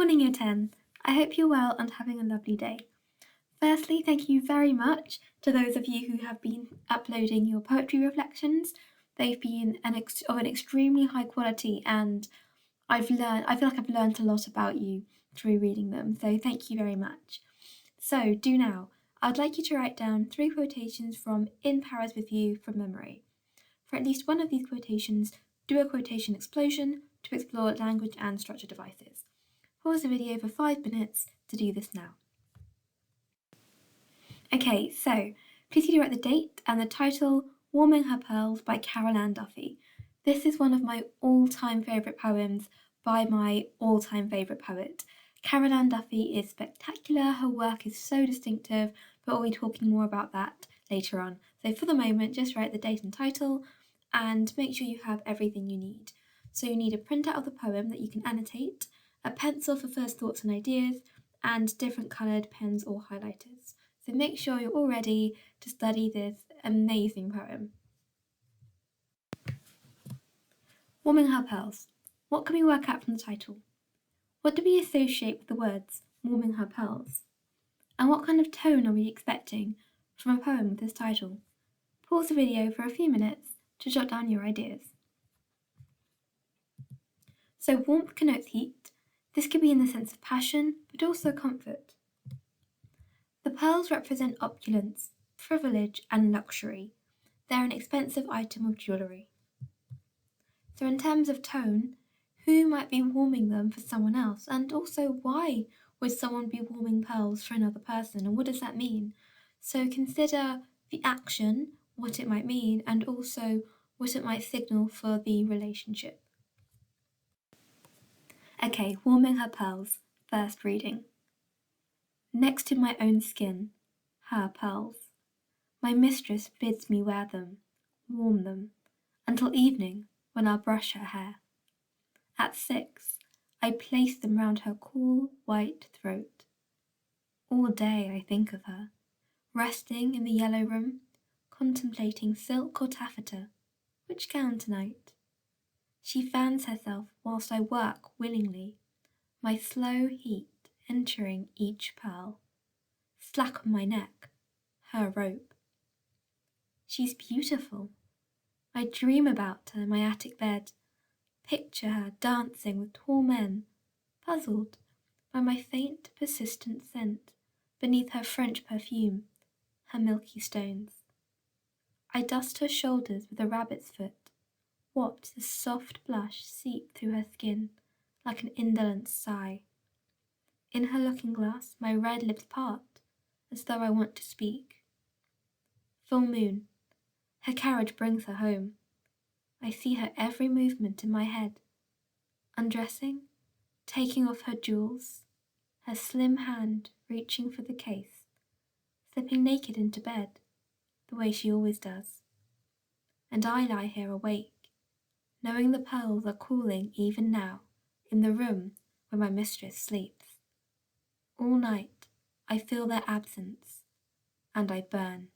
morning, Year 10. I hope you're well and having a lovely day. Firstly, thank you very much to those of you who have been uploading your poetry reflections. They've been of an extremely high quality, and I feel like I've learned a lot about you through reading them, so thank you very much. So, do now. I'd like you to write down 3 quotations from In Paris with You from memory. For at least one of these quotations, do a quotation explosion to explore language and structure devices. Pause the video for 5 minutes to do this now. Okay, so please could you write the date and the title Warming Her Pearls by Carol Ann Duffy. This is one of my all-time favourite poems by my all-time favourite poet. Carol Ann Duffy is spectacular, her work is so distinctive, but we'll be talking more about that later on. So for the moment, just write the date and title and make sure you have everything you need. So you need a printout of the poem that you can annotate, a pencil for first thoughts and ideas, and different coloured pens or highlighters. So make sure you're all ready to study this amazing poem. Warming Her Pearls. What can we work out from the title? What do we associate with the words warming her pearls? And what kind of tone are we expecting from a poem with this title? Pause the video for a few minutes to jot down your ideas. So warmth connotes heat. This could be in the sense of passion, but also comfort. The pearls represent opulence, privilege, and luxury. They're an expensive item of jewellery. So in terms of tone, who might be warming them for someone else? And also, why would someone be warming pearls for another person? And what does that mean? So consider the action, what it might mean, and also what it might signal for the relationship. Okay, warming her pearls. First reading. Next to my own skin, her pearls. My mistress bids me wear them, warm them, until evening when I'll brush her hair. At 6, I place them round her cool white throat. All day I think of her, resting in the yellow room, contemplating silk or taffeta, which gown tonight. She fans herself whilst I work willingly, my slow heat entering each pearl. Slack on my neck, her rope. She's beautiful. I dream about her in my attic bed, picture her dancing with tall men, puzzled by my faint, persistent scent beneath her French perfume, her milky stones. I dust her shoulders with a rabbit's foot, watch the soft blush seep through her skin like an indolent sigh. In her looking glass, my red lips part, as though I want to speak. Full moon. Her carriage brings her home. I see her every movement in my head. Undressing, taking off her jewels, her slim hand reaching for the case, slipping naked into bed, the way she always does. And I lie here awake, knowing the pearls are cooling even now in the room where my mistress sleeps. All night I feel their absence, and I burn.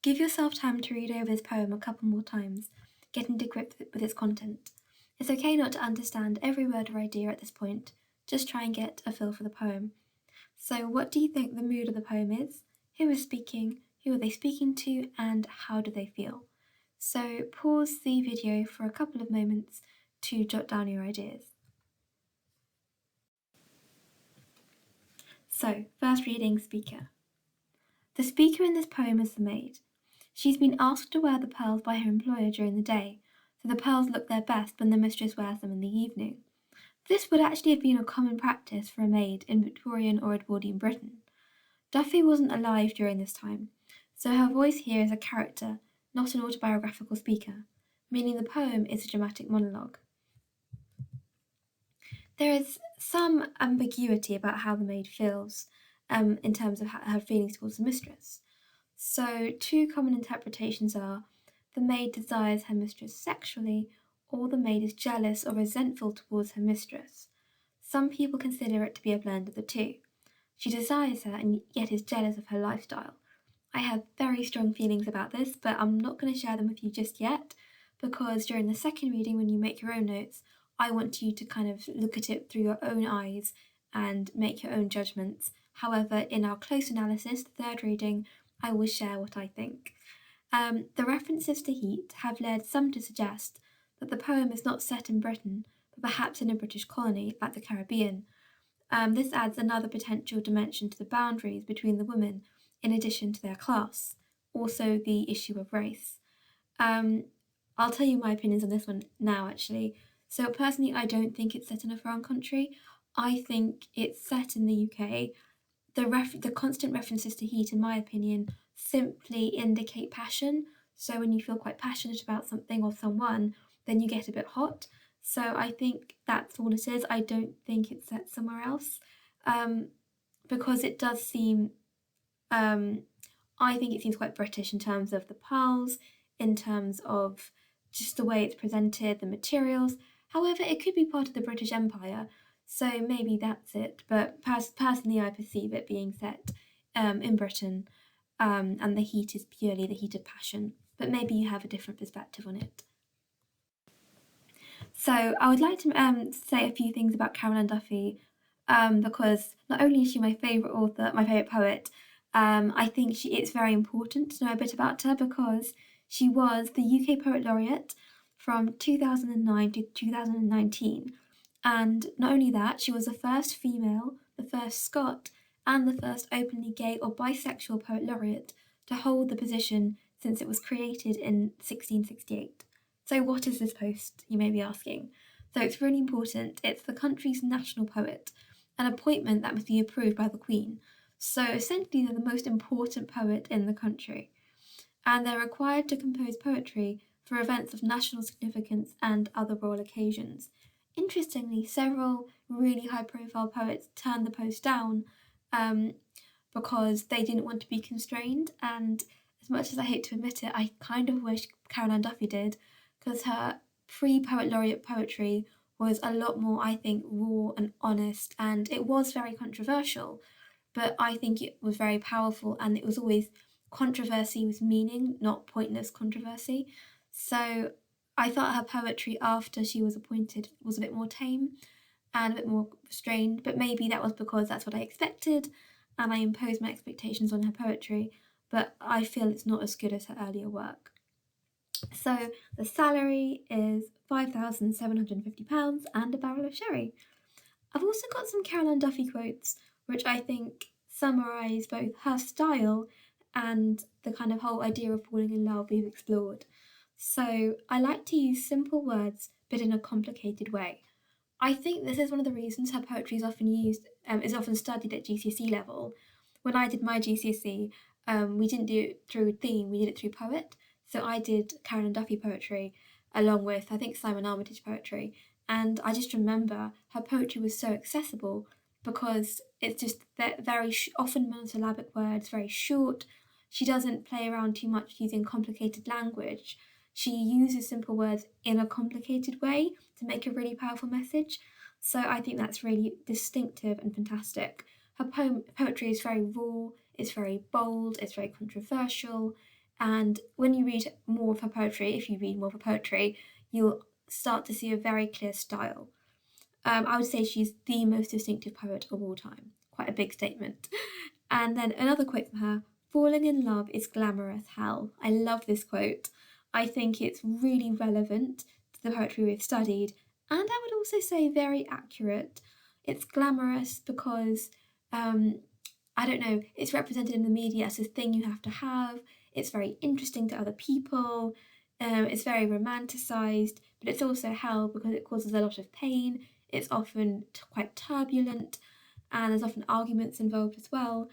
Give yourself time to read over this poem a couple more times, getting to grips with its content. It's okay not to understand every word or idea at this point, just try and get a feel for the poem. So what do you think the mood of the poem is? Who is speaking? Who are they speaking to? And how do they feel? So pause the video for a couple of moments to jot down your ideas. So, first reading, speaker. The speaker in this poem is the maid. She's been asked to wear the pearls by her employer during the day, so the pearls look their best when the mistress wears them in the evening. This would actually have been a common practice for a maid in Victorian or Edwardian Britain. Duffy wasn't alive during this time, so her voice here is a character, not an autobiographical speaker, meaning the poem is a dramatic monologue. There is some ambiguity about how the maid feels in terms of her feelings towards the mistress. So 2 common interpretations are the maid desires her mistress sexually, or the maid is jealous or resentful towards her mistress. Some people consider it to be a blend of the 2. She desires her and yet is jealous of her lifestyle. I have very strong feelings about this, but I'm not going to share them with you just yet, because during the second reading, when you make your own notes, I want you to kind of look at it through your own eyes and make your own judgments. However, in our close analysis, the third reading, I will share what I think. The references to heat have led some to suggest that the poem is not set in Britain, but perhaps in a British colony like the Caribbean. This adds another potential dimension to the boundaries between the women, in addition to their class. Also, the issue of race. Um, I'll tell you my opinions on this one now, actually. So, personally, I don't think it's set in a foreign country. I think it's set in the UK. The constant references to heat, in my opinion, simply indicate passion. So, when you feel quite passionate about something or someone, then you get a bit hot. So, I think that's all it is. I don't think it's set somewhere else, um, because it does seem um, I think it seems quite British in terms of the pearls, in terms of just the way it's presented, the materials. However, it could be part of the British Empire, so maybe that's it. But personally, I perceive it being set in Britain, and the heat is purely the heat of passion. But maybe you have a different perspective on it. So I would like to say a few things about Caroline Duffy, because not only is she my favourite author, my favourite poet, I think it's very important to know a bit about her because she was the UK Poet Laureate from 2009 to 2019. And not only that, she was the first female, the first Scot, and the first openly gay or bisexual Poet Laureate to hold the position since it was created in 1668. So, what is this post, you may be asking? So, it's really important. It's the country's national poet, an appointment that must be approved by the Queen. So, essentially, they're the most important poet in the country, and they're required to compose poetry for events of national significance and other royal occasions. Interestingly, several really high profile poets turned the post down um, because they didn't want to be constrained. And as much as I hate to admit it, I kind of wish Caroline Duffy did, because her pre Poet Laureate poetry was a lot more, I think, raw and honest, and it was very controversial, but I think it was very powerful, and it was always controversy with meaning, not pointless controversy. So I thought her poetry after she was appointed was a bit more tame and a bit more restrained, but maybe that was because that's what I expected and I imposed my expectations on her poetry, but I feel it's not as good as her earlier work. So the salary is £5,750 and a barrel of sherry. I've also got some Caroline Duffy quotes, which I think summarise both her style and the kind of whole idea of falling in love we've explored. So I like to use simple words but in a complicated way. I think this is one of the reasons her poetry is often studied at GCSE level. When I did my GCSE, we didn't do it through theme, we did it through poet. So I did Caroline Duffy poetry along with, I think, Simon Armitage poetry. And I just remember her poetry was so accessible because it's just very often monosyllabic words, very short. She doesn't play around too much using complicated language. She uses simple words in a complicated way to make a really powerful message. So I think that's really distinctive and fantastic. Her poetry is very raw, it's very bold, it's very controversial, and when you read more of her poetry, if you read more of her poetry, you'll start to see a very clear style. I would say she's the most distinctive poet of all time. Quite a big statement. And then another quote from her: "Falling in love is glamorous hell." I love this quote. I think it's really relevant to the poetry we've studied, and I would also say very accurate. It's glamorous because, I don't know, it's represented in the media as a thing you have to have. It's very interesting to other people. It's very romanticized, but it's also hell because it causes a lot of pain. It's often quite turbulent, and there's often arguments involved as well.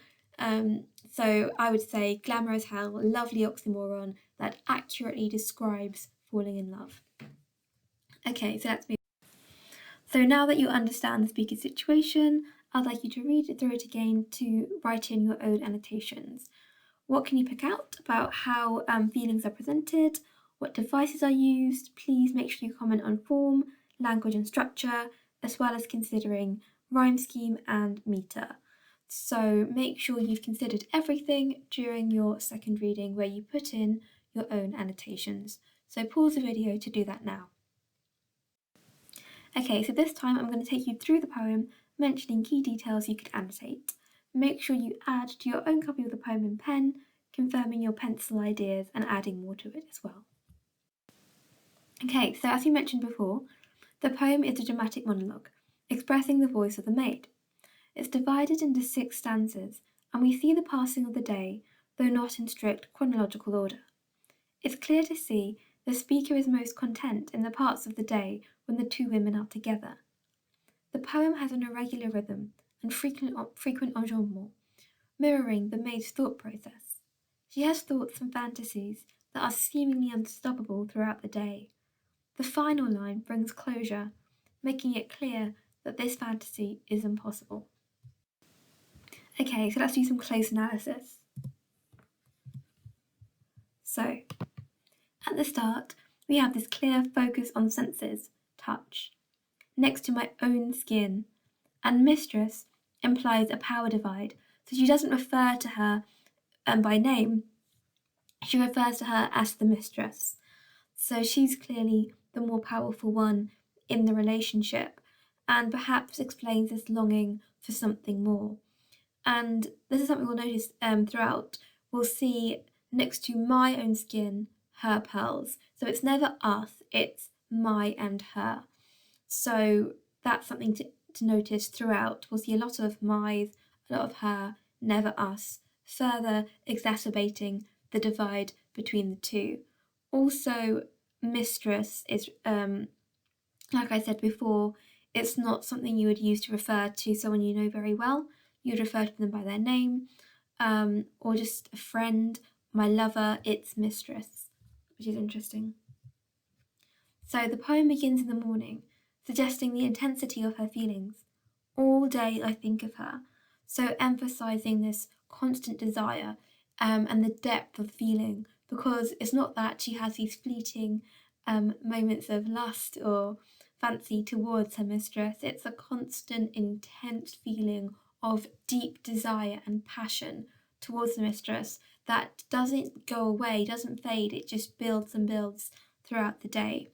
So I would say glamour as hell, lovely oxymoron that accurately describes falling in love. Okay, so let's move. So now that you understand the speaker's situation, I'd like you to read it through it again to write in your own annotations. What can you pick out about how feelings are presented? What devices are used? Please make sure you comment on form, language and structure, as well as considering rhyme scheme and meter. So make sure you've considered everything during your second reading where you put in your own annotations. So pause the video to do that now. Okay, so this time I'm going to take you through the poem, mentioning key details you could annotate. Make sure you add to your own copy of the poem in pen, confirming your pencil ideas and adding more to it as well. Okay, so as you mentioned before, the poem is a dramatic monologue, expressing the voice of the maid. It's divided into 6 stanzas, and we see the passing of the day, though not in strict chronological order. It's clear to see the speaker is most content in the parts of the day when the two women are together. The poem has an irregular rhythm and frequent enjambment, mirroring the maid's thought process. She has thoughts and fantasies that are seemingly unstoppable throughout the day. The final line brings closure, making it clear that this fantasy is impossible. Okay, so let's do some close analysis. So, at the start, we have this clear focus on senses, touch, next to my own skin, and mistress implies a power divide, so she doesn't refer to her by name, she refers to her as the mistress. So she's clearly the more powerful one in the relationship, and perhaps explains this longing for something more. And this is something we'll notice throughout. We'll see next to my own skin, her pearls. So it's never us, it's my and her. So that's something to notice throughout. We'll see a lot of my's, a lot of her, never us, further exacerbating the divide between the two. Also, mistress is, like I said before, it's not something you would use to refer to someone you know very well. You'd refer to them by their name, or just a friend, my lover, it's mistress, which is interesting. So the poem begins in the morning, suggesting the intensity of her feelings. All day I think of her, so emphasizing this constant desire and the depth of feeling, because it's not that she has these fleeting moments of lust or fancy towards her mistress, it's a constant, intense feeling of deep desire and passion towards the mistress that doesn't go away, doesn't fade, it just builds and builds throughout the day,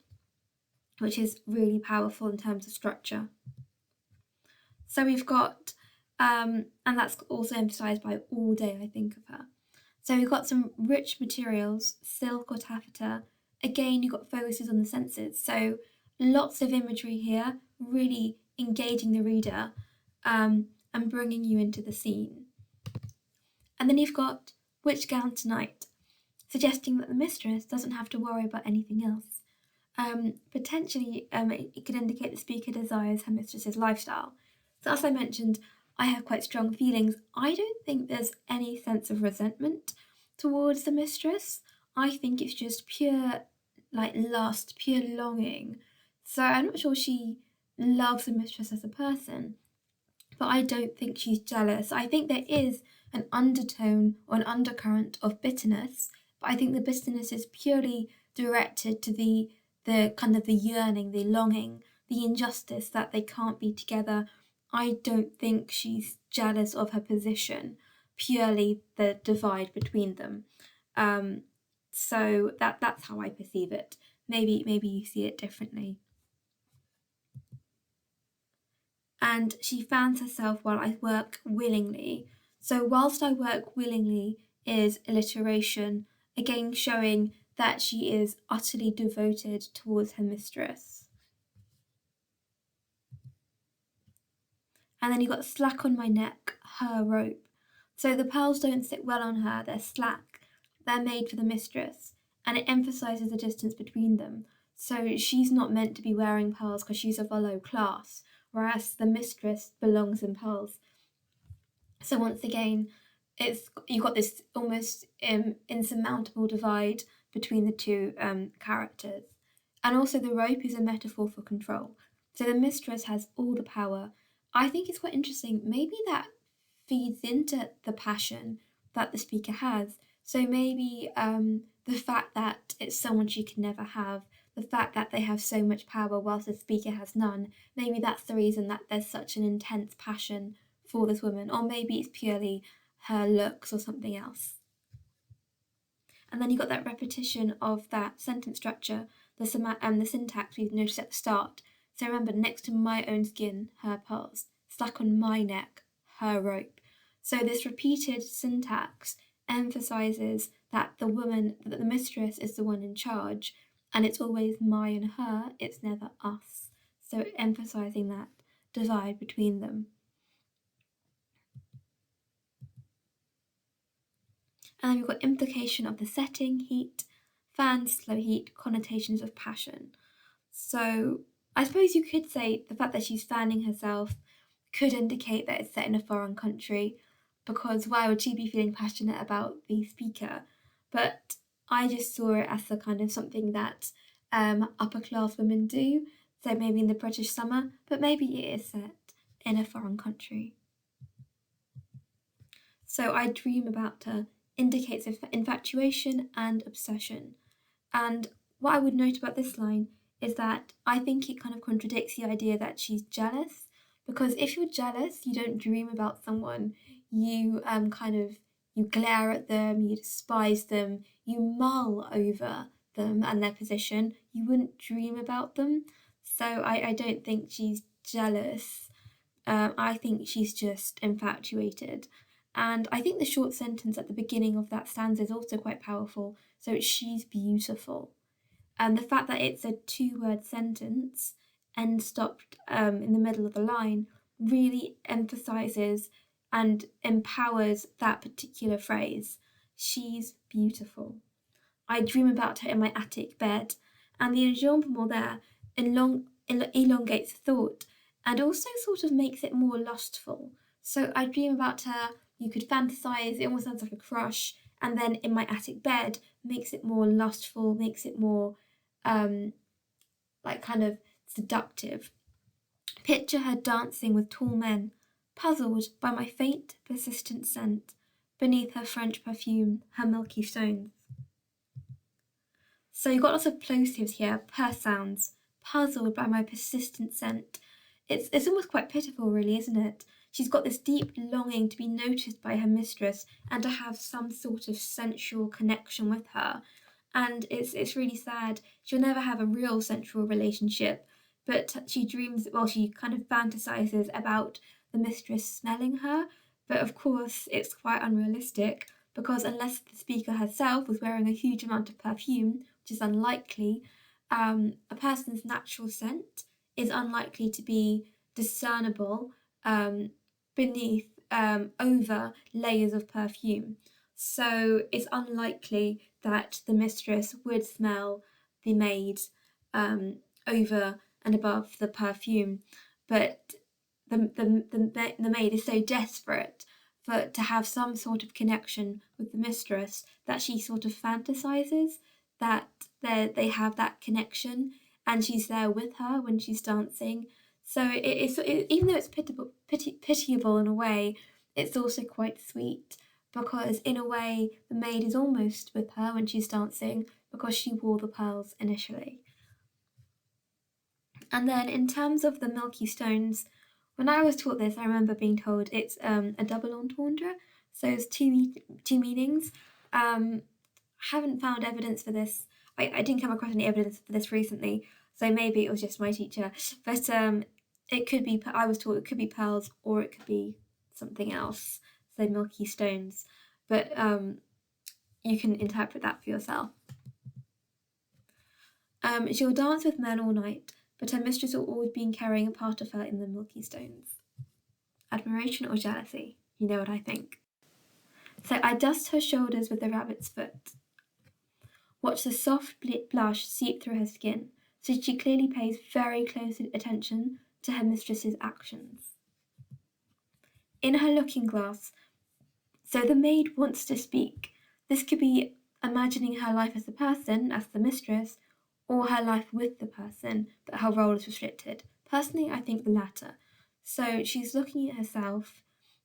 which is really powerful in terms of structure. So we've got, and that's also emphasised by all day I think of her. So we've got some rich materials, silk or taffeta. Again, you've got focuses on the senses. So lots of imagery here, really engaging the reader and bringing you into the scene. And then you've got which gown tonight, suggesting that the mistress doesn't have to worry about anything else. Potentially, it could indicate the speaker desires her mistress's lifestyle. So as I mentioned, I have quite strong feelings. I don't think there's any sense of resentment towards the mistress. I think it's just pure, like, lust, pure longing. So I'm not sure she loves the mistress as a person, but I don't think she's jealous. I think there is an undertone or an undercurrent of bitterness, but I think the bitterness is purely directed to the kind of the yearning, the longing, the injustice that they can't be together. I don't think she's jealous of her position, purely the divide between them. So that's how I perceive it. Maybe you see it differently. And she fans herself while I work willingly. So whilst I work willingly is alliteration, again showing that she is utterly devoted towards her mistress. And then you've got slack on my neck, her rope. So the pearls don't sit well on her, they're slack. They're made for the mistress, and it emphasises the distance between them. So she's not meant to be wearing pearls because she's of a low class, whereas the mistress belongs in pearls. So once again, you've got this almost insurmountable divide between the two characters. And also the rope is a metaphor for control. So the mistress has all the power. I think it's quite interesting. Maybe that feeds into the passion that the speaker has. So maybe the fact that it's someone she can never have, the fact that they have so much power whilst the speaker has none, maybe that's the reason that there's such an intense passion for this woman, or maybe it's purely her looks or something else. And then you got that repetition of that sentence structure, the syntax we've noticed at the start. So remember, next to my own skin, her pearls, stuck on my neck, her rope. So this repeated syntax emphasizes that that the mistress is the one in charge, and it's always my and her, it's never us. So emphasizing that divide between them. And then we've got implication of the setting, heat, fan, slow heat, connotations of passion. So I suppose you could say the fact that she's fanning herself could indicate that it's set in a foreign country, because why would she be feeling passionate about the speaker? But I just saw it as a kind of something that upper class women do. So maybe in the British summer, but maybe it is set in a foreign country. So I dream about her indicates infatuation and obsession. And what I would note about this line is that I think it kind of contradicts the idea that she's jealous. Because if you're jealous, you don't dream about someone. You you glare at them, you despise them, you mull over them and their position. You wouldn't dream about them. So I don't think she's jealous. I think she's just infatuated. And I think the short sentence at the beginning of that stanza is also quite powerful. So she's beautiful. And the fact that it's a two-word sentence and stopped in the middle of the line really emphasizes and empowers that particular phrase. She's beautiful. I dream about her in my attic bed, and the enjambment there elongates thought and also sort of makes it more lustful. So I dream about her, you could fantasize, it almost sounds like a crush, and then in my attic bed makes it more lustful, makes it more like kind of seductive. Picture her dancing with tall men, puzzled by my faint, persistent scent, beneath her French perfume, her milky stones. So you've got lots of plosives here, purse sounds, puzzled by my persistent scent. It's almost quite pitiful, really, isn't it? She's got this deep longing to be noticed by her mistress and to have some sort of sensual connection with her. And it's really sad. She'll never have a real sensual relationship, but she dreams, well, she kind of fantasizes about the mistress smelling her. But of course, it's quite unrealistic because unless the speaker herself was wearing a huge amount of perfume, which is unlikely, a person's natural scent is unlikely to be discernible beneath over layers of perfume. So it's unlikely that the mistress would smell the maid over and above the perfume, but the maid is so desperate to have some sort of connection with the mistress that she sort of fantasizes that they have that connection and she's there with her when she's dancing. So even though it's pitiable in a way, it's also quite sweet because in a way the maid is almost with her when she's dancing because she wore the pearls initially. And then in terms of the Milky Stones, when I was taught this, I remember being told it's a double entendre, so it's two meanings. Haven't found evidence for this. I didn't come across any evidence for this recently, so maybe it was just my teacher. But it could be, I was taught it could be pearls or it could be something else, so Milky Stones. But you can interpret that for yourself. She'll dance with men all night, but her mistress will always be carrying a part of her in the Milky Stones. Admiration or jealousy? You know what I think. So I dust her shoulders with the rabbit's foot. Watch the soft blush seep through her skin, so she clearly pays very close attention to her mistress's actions. In her looking glass, so the maid wants to speak. This could be imagining her life as a person, as the mistress, or her life with the person, but her role is restricted. Personally, I think the latter. So she's looking at herself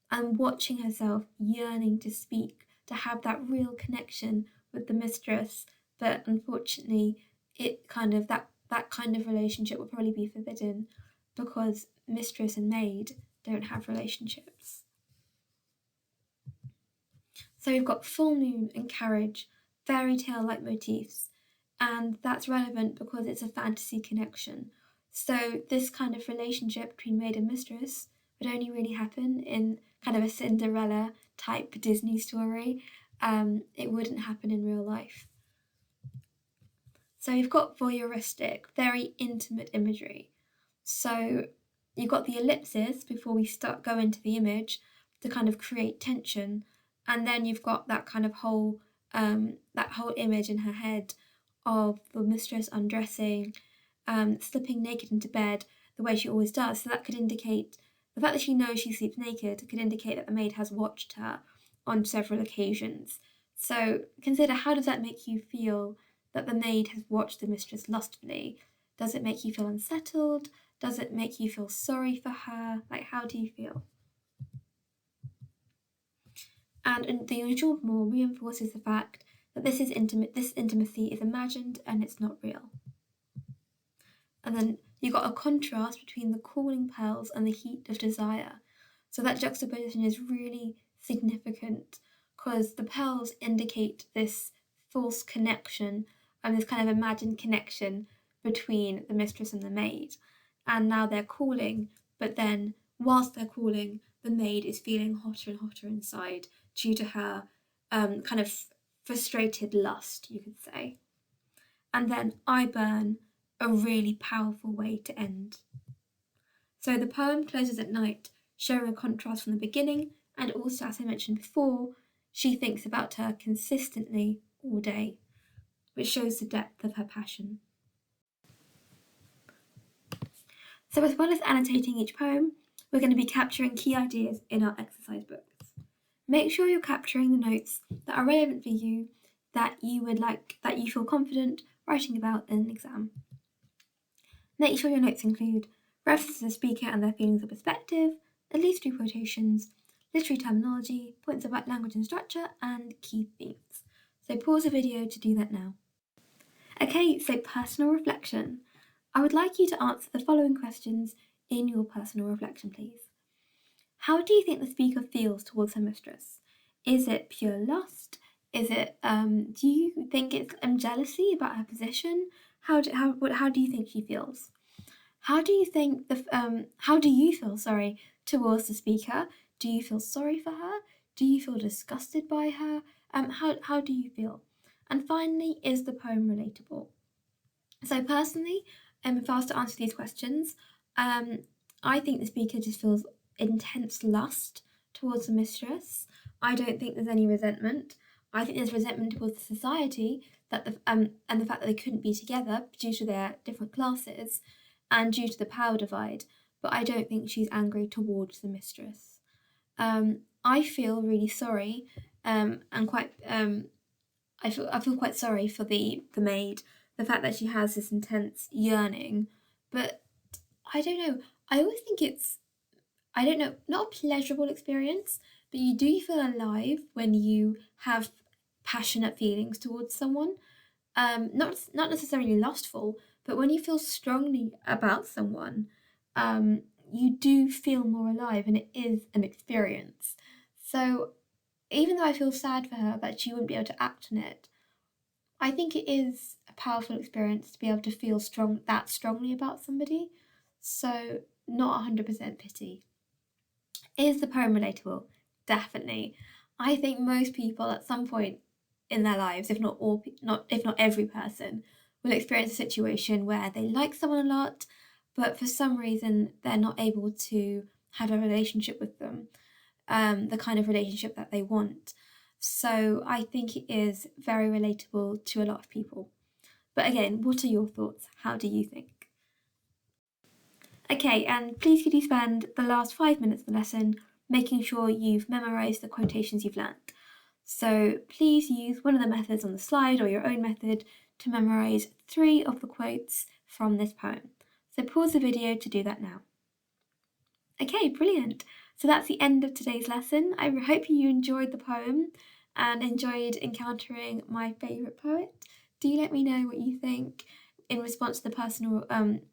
and watching herself, yearning to speak, to have that real connection with the mistress, but unfortunately, it kind of that kind of relationship will probably be forbidden because mistress and maid don't have relationships. So we've got full moon and carriage, fairy tale like motifs, and that's relevant because it's a fantasy connection. So this kind of relationship between maid and mistress would only really happen in kind of a Cinderella type Disney story. It wouldn't happen in real life. So you've got voyeuristic, very intimate imagery. So you've got the ellipses before we go into the image to kind of create tension, and then you've got that kind of whole image in her head of the mistress undressing, slipping naked into bed the way she always does. So that could indicate the fact that she knows she sleeps naked could indicate that the maid has watched her on several occasions. So consider, how does that make you feel that the maid has watched the mistress lustfully? Does it make you feel unsettled? Does it make you feel sorry for her? Like, how do you feel? And the usual more reinforces the fact that this intimacy is imagined and it's not real. And then you got a contrast between the cooling pearls and the heat of desire. So that juxtaposition is really significant because the pearls indicate this false connection and this kind of imagined connection between the mistress and the maid. And now they're cooling, but then whilst they're cooling, the maid is feeling hotter and hotter inside due to her kind of frustrated lust, you could say. And then I burn, a really powerful way to end. So the poem closes at night, showing a contrast from the beginning, and also, as I mentioned before, she thinks about her consistently all day, which shows the depth of her passion. So as well as annotating each poem, we're going to be capturing key ideas in our exercise books. Make sure you're capturing the notes that are relevant for you, that you feel confident writing about in an exam. Make sure your notes include references to the speaker and their feelings or perspective, at least 2 quotations, literary terminology, points about language and structure, and key themes. So pause the video to do that now. Okay, so personal reflection. I would like you to answer the following questions in your personal reflection, please. How do you think the speaker feels towards her mistress? Is it pure lust? Do you think it's jealousy about her position? How do you think she feels? How do you feel, towards the speaker? Do you feel sorry for her? Do you feel disgusted by her? How do you feel? And finally, is the poem relatable? So personally, if I was to answer these questions, I think the speaker just feels intense lust towards the mistress. I don't think there's any resentment. I think there's resentment towards the society that and the fact that they couldn't be together due to their different classes and due to the power divide. But I don't think she's angry towards the mistress. I feel really sorry, and quite. I feel quite sorry for the maid. The fact that she has this intense yearning, but I don't know. I always think it's, I don't know, not a pleasurable experience, but you do feel alive when you have passionate feelings towards someone. Not necessarily lustful, but when you feel strongly about someone, you do feel more alive, and it is an experience. So even though I feel sad for her that she wouldn't be able to act on it, I think it is a powerful experience to be able to feel that strongly about somebody. So not 100% pity. Is the poem relatable? Definitely. I think most people at some point in their lives, if not every person, will experience a situation where they like someone a lot, but for some reason they're not able to have a relationship with them, the kind of relationship that they want. So I think it is very relatable to a lot of people. But again, what are your thoughts? How do you think? Okay, and please could you spend the last 5 minutes of the lesson making sure you've memorised the quotations you've learnt. So please use one of the methods on the slide or your own method to memorise 3 of the quotes from this poem. So pause the video to do that now. Okay, brilliant. So that's the end of today's lesson. I hope you enjoyed the poem and enjoyed encountering my favourite poet. Do let me know what you think in response to the personal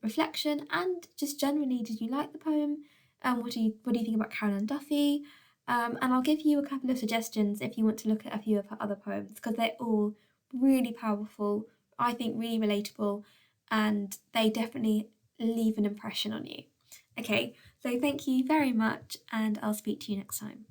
reflection, and just generally, did you like the poem? What do you think about Caroline Duffy? And I'll give you a couple of suggestions if you want to look at a few of her other poems, because they're all really powerful, I think really relatable, and they definitely leave an impression on you. Okay, so thank you very much, and I'll speak to you next time.